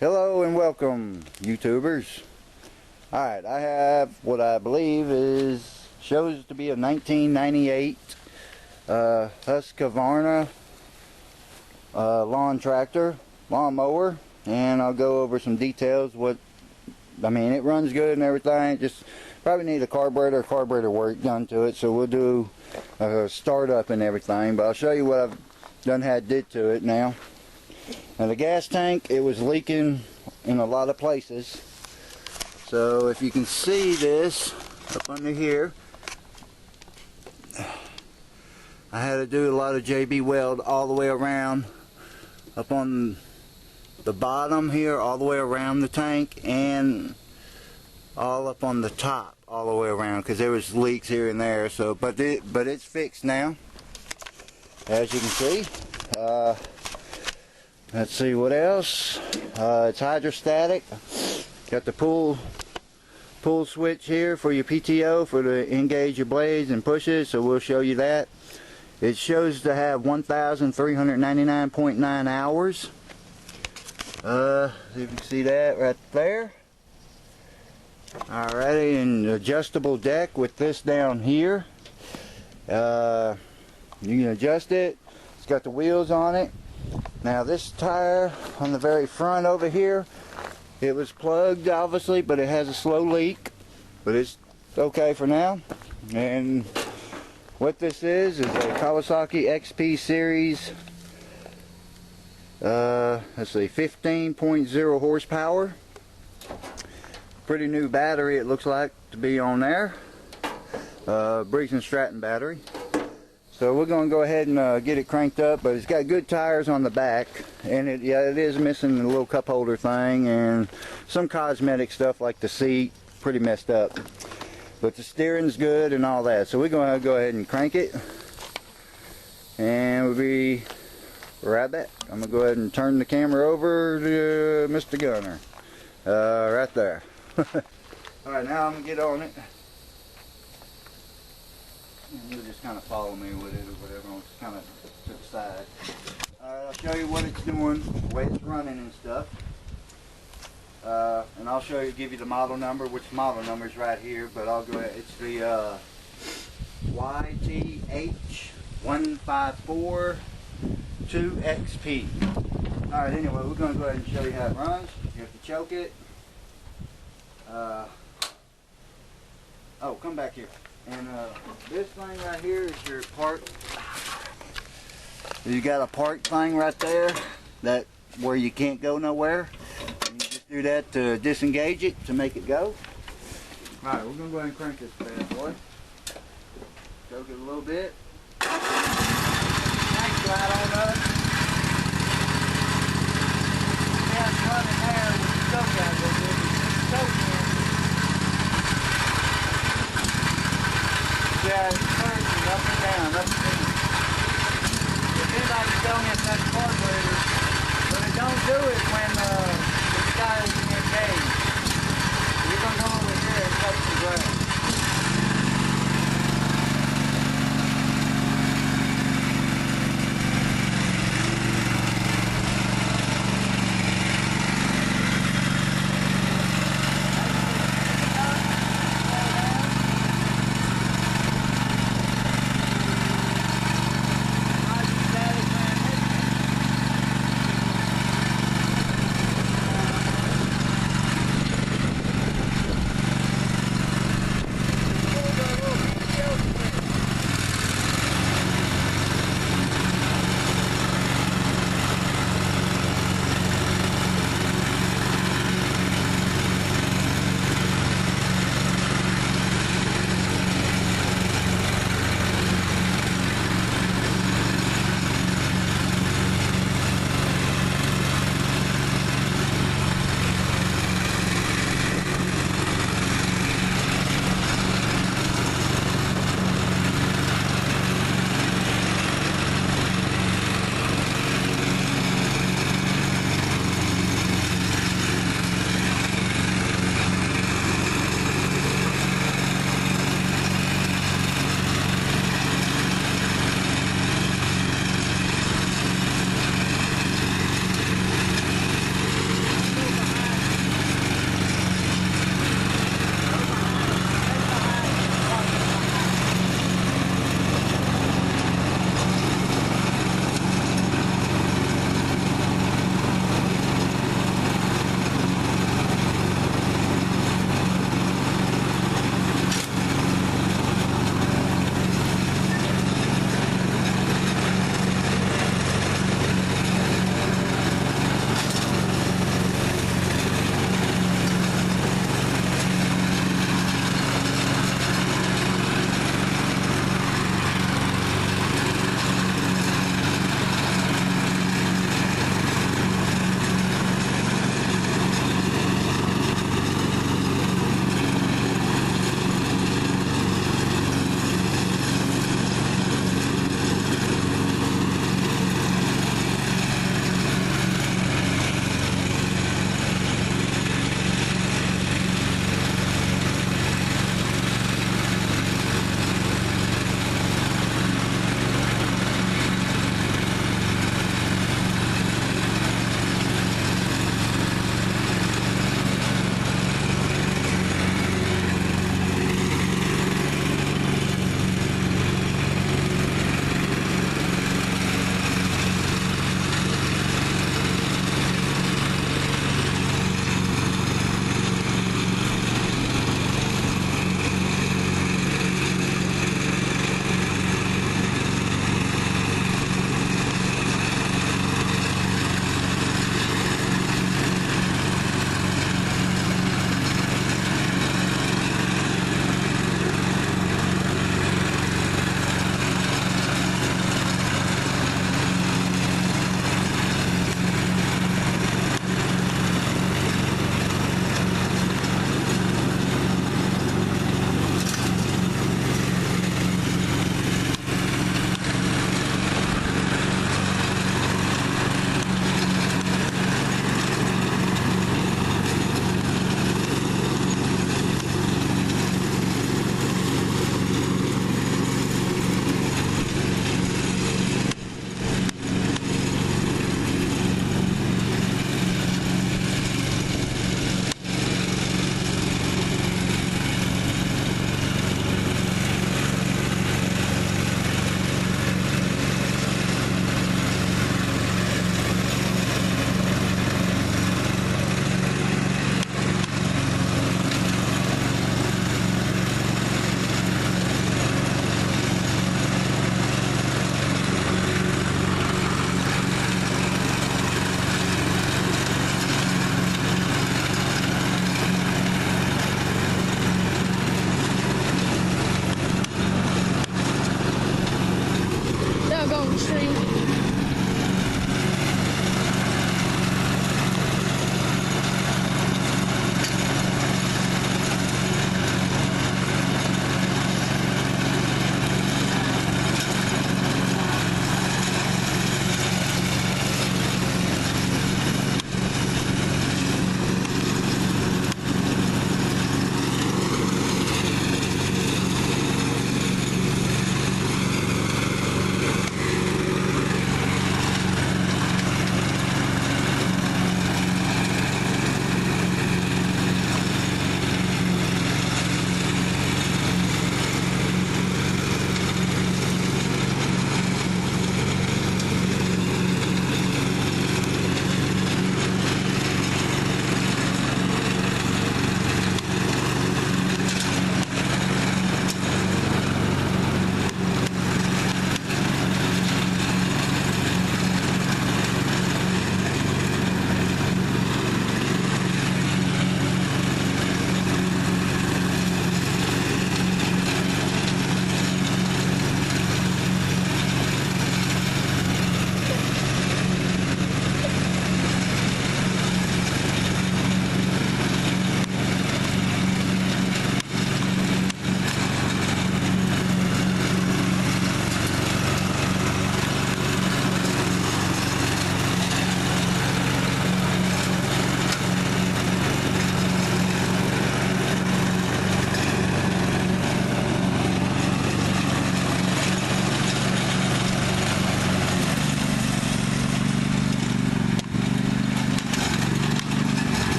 Hello and welcome, YouTubers. Alright, I have what I believe shows to be a 1998 Husqvarna lawn mower, and I'll go over some details. It runs good and everything, just probably need a carburetor work done to it, so we'll do a startup and everything, but I'll show you what I've did to it now. Now the gas tank, it was leaking in a lot of places. So if you can see this up under here, I had to do a lot of JB weld all the way around, up on the bottom here, all the way around the tank, and all up on the top, all the way around, because there was leaks here and there. So, but it's fixed now, as you can see. Let's see what else. It's hydrostatic. Got the pull switch here for your PTO to engage your blades and push it, so we'll show you that. It shows to have 1,399.9 hours. You can see that right there. Alrighty, an adjustable deck with this down here. You can adjust it. It's got the wheels on it. Now this tire on the very front over here, it was plugged obviously, but it has a slow leak, but it's okay for now. And what this is a Kawasaki XP series, let's see, 15.0 horsepower. Pretty new battery it looks like to be on there. Briggs & Stratton battery. So we're going to go ahead and get it cranked up, but it's got good tires on the back, and it is missing a little cup holder thing and some cosmetic stuff like the seat, pretty messed up. But the steering's good and all that. So we're going to go ahead and crank it, and we'll be right back. I'm going to go ahead and turn the camera over to Mr. Gunner. Right there. Alright, now I'm going to get on it. And you'll just kind of follow me with it or whatever, just kind of to the side. Alright, I'll show you what it's doing, the way it's running and stuff. And I'll give you the model number, which model number is right here, but I'll go ahead. It's the YTH1542XP. Alright, anyway, we're going to go ahead and show you how it runs. You have to choke it. Oh, come back here. And this thing right here is your park. You got a park thing right there, that where you can't go nowhere. And you just do that to disengage it, to make it go. Alright, we're going to go ahead and crank this bad boy. Choke it a little bit. Tank right on up. Yeah, it's running there with the choke out a little bit. It's choking. Yeah, it's surging up and down, up and down. If anybody's going at that carburetor, but it don't do it when the guy is engaged. You're going to go over here and touch the ground.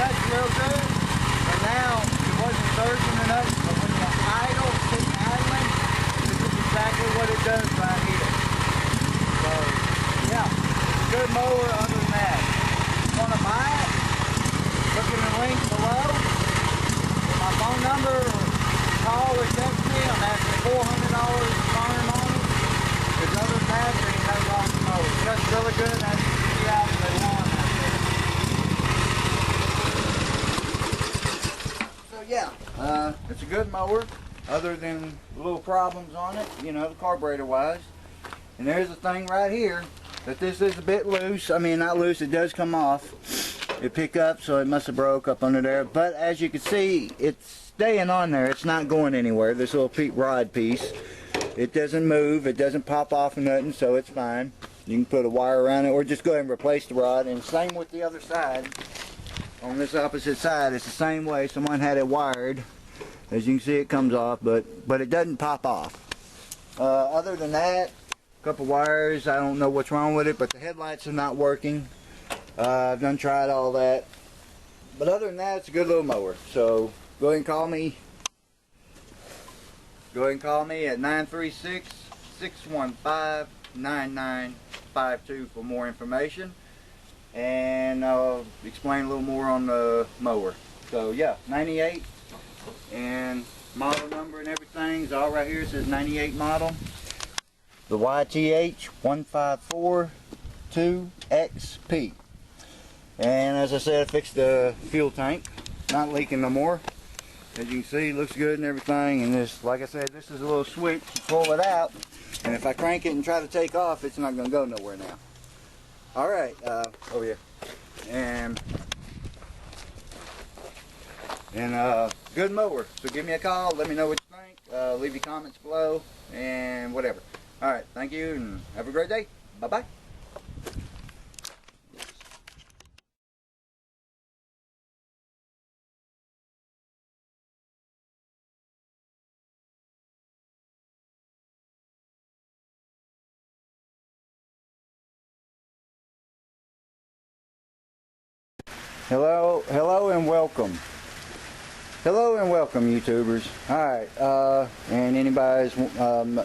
cuts real good, but now it wasn't surging or nothing, but when you're idle, sitting idling, this is exactly what it does right here. So, yeah, good mower other than that. If you want to buy it, look in the link below. Get my phone number, or call or text me. I'm asking $400 farm on it. There's other than that, there ain't no wrong with the mower. It cuts really good, as you can see out of the lawn out there. So yeah, it's a good mower, other than little problems on it, you know, the carburetor wise. And there's a thing right here that this is a bit loose. I mean, not loose, it does come off. It pick up, so it must have broke up under there. But as you can see, it's staying on there. It's not going anywhere. This little rod piece, it doesn't move. It doesn't pop off or nothing, so it's fine. You can put a wire around it, or just go ahead and replace the rod. And same with the other side. On this opposite side, it's the same way. Someone had it wired. As you can see, it comes off, but it doesn't pop off. Other than that, a couple wires. I don't know what's wrong with it, but the headlights are not working. I've done tried all that. But other than that, it's a good little mower. So go ahead and call me. Go ahead and call me at 936-615-9952 for more information. And I'll explain a little more on the mower. So yeah, 98, and model number and everything is all right here. It says 98 model. The YTH 154-2XP. And as I said, I fixed the fuel tank. Not leaking no more. As you can see, it looks good and everything. And this, like I said, this is a little switch. You pull it out, and if I crank it and try to take off, it's not going to go nowhere now. Alright, over here. And good mower. So give me a call, let me know what you think. Leave your comments below, and whatever. Alright, thank you, and have a great day. Bye-bye. Hello and welcome. Hello and welcome, YouTubers. Alright, and anybody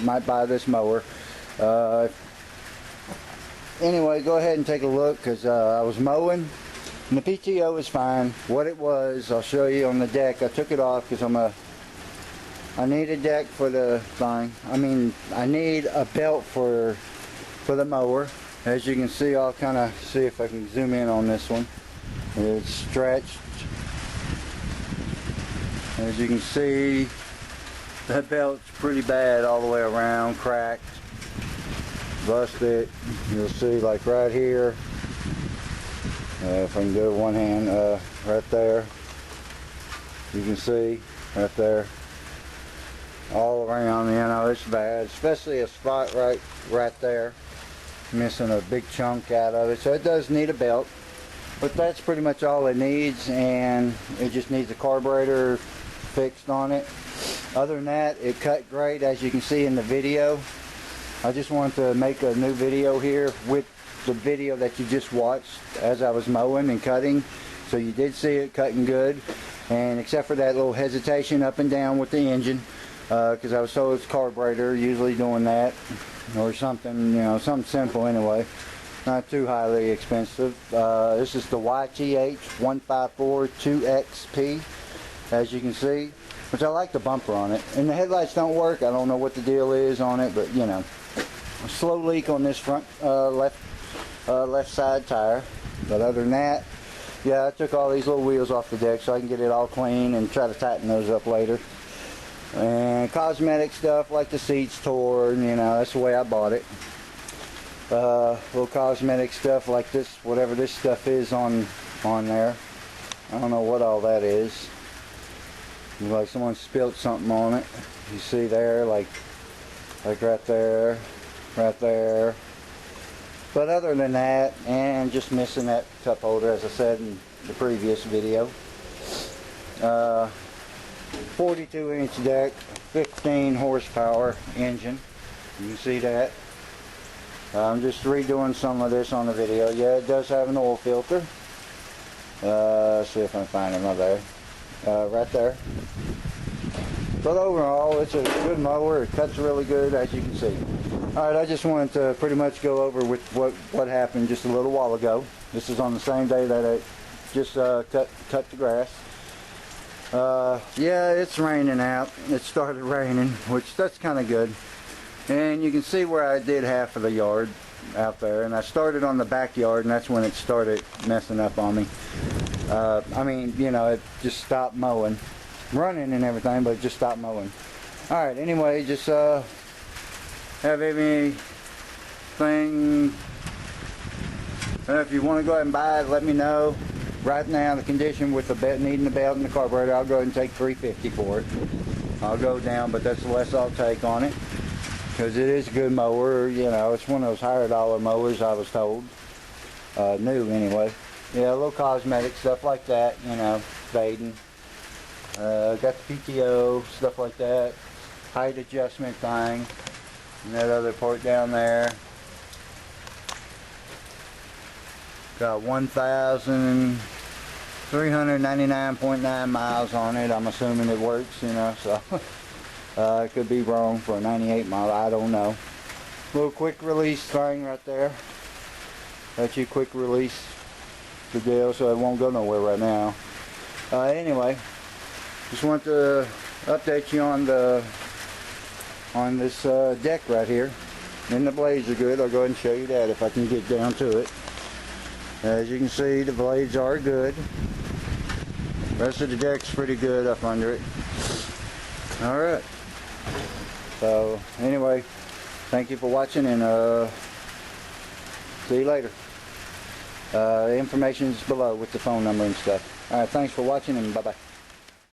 might buy this mower. Anyway, go ahead and take a look, because I was mowing and the PTO is fine. What it was, I'll show you on the deck. I took it off because I need a deck for the thing. I mean, I need a belt for the mower. As you can see, I'll kind of see if I can zoom in on this one. It's stretched. As you can see, that belt's pretty bad all the way around, cracked, busted. You'll see, like right here, if I can do it with one hand, right there, you can see right there, all around, you know, it's bad, especially a spot right there, missing a big chunk out of it. So it does need a belt. But that's pretty much all it needs, and it just needs a carburetor fixed on it. Other than that, it cut great, as you can see in the video. I just wanted to make a new video here with the video that you just watched as I was mowing and cutting. So you did see it cutting good, and except for that little hesitation up and down with the engine, because I was told it's carburetor, usually doing that, or something, you know, something simple anyway. Not too highly expensive. This is the YTH 154-2XP, as you can see, which I like the bumper on it. And the headlights don't work. I don't know what the deal is on it, but you know, a slow leak on this front left side tire. But other than that, yeah, I took all these little wheels off the deck so I can get it all clean and try to tighten those up later. And cosmetic stuff like the seats tore, you know, that's the way I bought it. Little cosmetic stuff like this, whatever this stuff is on there. I don't know what all that is. Like someone spilled something on it. You see there, like right there, right there. But other than that, and just missing that cup holder, as I said in the previous video. 42-inch deck, 15 horsepower engine. You can see that. I'm just redoing some of this on the video. Yeah, it does have an oil filter. See if I can find him up there. Right there. But overall, it's a good mower. It cuts really good, as you can see. Alright, I just wanted to pretty much go over with what happened just a little while ago. This is on the same day that I just cut the grass. Yeah, it's raining out. It started raining, which that's kind of good. And you can see where I did half of the yard out there. And I started on the backyard, and that's when it started messing up on me. I mean, you know, it just stopped mowing. Running and everything, but just stopped mowing. Alright, anyway, just have anything, if you want to go ahead and buy it, let me know. Right now, the condition with the belt, needing the belt and the carburetor, I'll go ahead and take $350 for it. I'll go down, but that's the less I'll take on it, because it is a good mower. You know, it's one of those higher dollar mowers, I was told. New anyway. Yeah, a little cosmetic stuff like that, you know, fading. Got the PTO, stuff like that, height adjustment thing, and that other part down there. Got 1,399.9 miles on it. I'm assuming it works, you know, so it could be wrong for a 98 mile, I don't know. Little quick release thing right there. Let you quick release the deal so it won't go nowhere right now. Anyway. Just want to update you on this deck right here. And the blades are good. I'll go ahead and show you that if I can get down to it. As you can see, the blades are good. The rest of the deck's pretty good up under it. Alright. So anyway, thank you for watching, and see you later. Information is below with the phone number and stuff. Alright, thanks for watching, and bye bye.